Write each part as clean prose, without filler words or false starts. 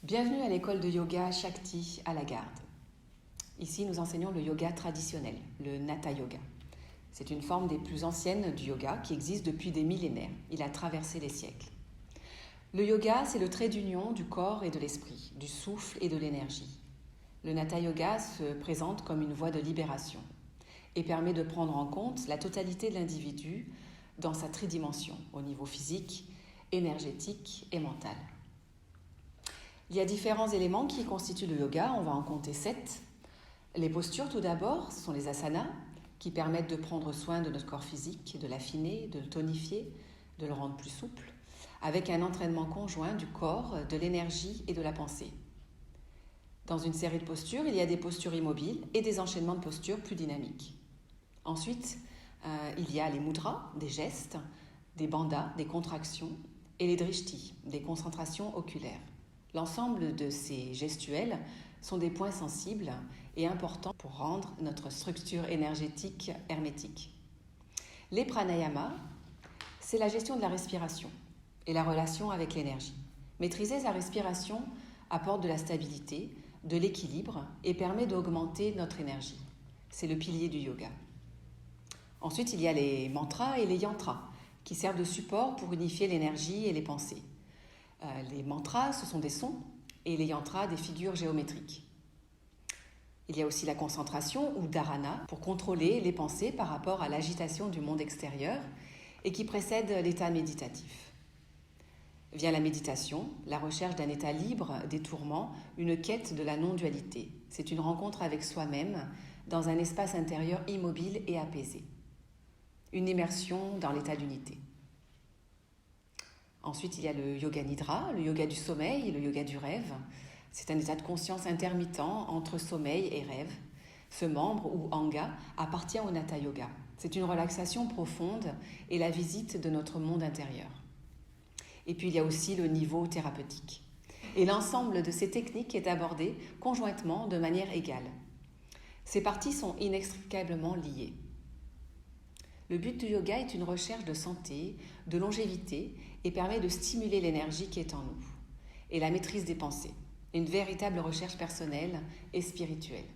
Bienvenue à l'école de yoga Shakti à la Garde. Ici, nous enseignons le yoga traditionnel, le Hatha Yoga. C'est une forme des plus anciennes du yoga qui existe depuis des millénaires. Il a traversé les siècles. Le yoga, c'est le trait d'union du corps et de l'esprit, du souffle et de l'énergie. Le Hatha Yoga se présente comme une voie de libération et permet de prendre en compte la totalité de l'individu dans sa tridimension, au niveau physique, énergétique et mental. Il y a différents éléments qui constituent le yoga, on va en compter 7. Les postures tout d'abord, ce sont les asanas qui permettent de prendre soin de notre corps physique, de l'affiner, de le tonifier, de le rendre plus souple, avec un entraînement conjoint du corps, de l'énergie et de la pensée. Dans une série de postures, il y a des postures immobiles et des enchaînements de postures plus dynamiques. Ensuite, il y a les mudras, des gestes, des bandhas, des contractions, et les drishtis, des concentrations oculaires. L'ensemble de ces gestuels sont des points sensibles et importants pour rendre notre structure énergétique hermétique. Les pranayamas, c'est la gestion de la respiration et la relation avec l'énergie. Maîtriser sa respiration apporte de la stabilité, de l'équilibre et permet d'augmenter notre énergie. C'est le pilier du yoga. Ensuite, il y a les mantras et les yantras qui servent de support pour unifier l'énergie et les pensées. Les mantras, ce sont des sons, et les yantras, des figures géométriques. Il y a aussi la concentration, ou dharana, pour contrôler les pensées par rapport à l'agitation du monde extérieur et qui précède l'état méditatif. Vient la méditation, la recherche d'un état libre des tourments, une quête de la non-dualité. C'est une rencontre avec soi-même dans un espace intérieur immobile et apaisé. Une immersion dans l'état d'unité. Ensuite, il y a le yoga nidra, le yoga du sommeil et le yoga du rêve. C'est un état de conscience intermittent entre sommeil et rêve. Ce membre, ou anga, appartient au Hatha Yoga. C'est une relaxation profonde et la visite de notre monde intérieur. Et puis, il y a aussi le niveau thérapeutique. Et l'ensemble de ces techniques est abordé conjointement de manière égale. Ces parties sont inextricablement liées. Le but du yoga est une recherche de santé, de longévité et permet de stimuler l'énergie qui est en nous et la maîtrise des pensées, une véritable recherche personnelle et spirituelle.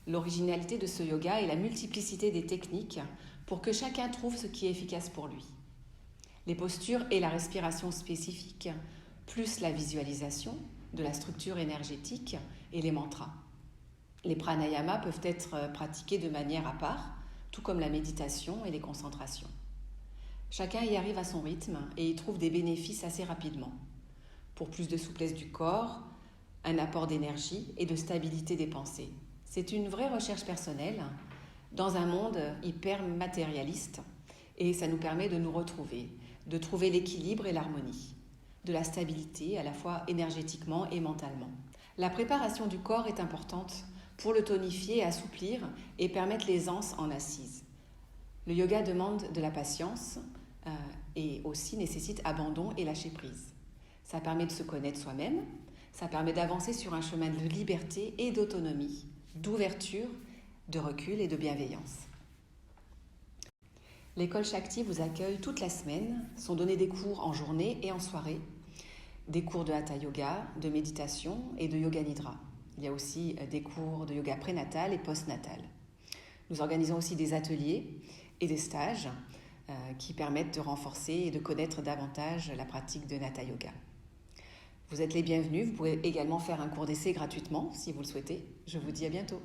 L'originalité de ce yoga est la multiplicité des techniques pour que chacun trouve ce qui est efficace pour lui. Les postures et la respiration spécifiques, plus la visualisation de la structure énergétique et les mantras. Les pranayamas peuvent être pratiqués de manière à part, tout comme la méditation et les concentrations. Chacun y arrive à son rythme et y trouve des bénéfices assez rapidement. Pour plus de souplesse du corps, un apport d'énergie et de stabilité des pensées. C'est une vraie recherche personnelle dans un monde hyper matérialiste et ça nous permet de nous retrouver, de trouver l'équilibre et l'harmonie, de la stabilité à la fois énergétiquement et mentalement. La préparation du corps est importante pour le tonifier, assouplir et permettre l'aisance en assise. Le yoga demande de la patience et aussi nécessite abandon et lâcher prise. Ça permet de se connaître soi-même, ça permet d'avancer sur un chemin de liberté et d'autonomie, d'ouverture, de recul et de bienveillance. L'école Shakti vous accueille toute la semaine, sont donnés des cours en journée et en soirée, des cours de Hatha Yoga, de méditation et de yoga nidra. Il y a aussi des cours de yoga prénatal et postnatal. Nous organisons aussi des ateliers et des stages qui permettent de renforcer et de connaître davantage la pratique de Hatha Yoga. Vous êtes les bienvenus, vous pouvez également faire un cours d'essai gratuitement si vous le souhaitez. Je vous dis à bientôt.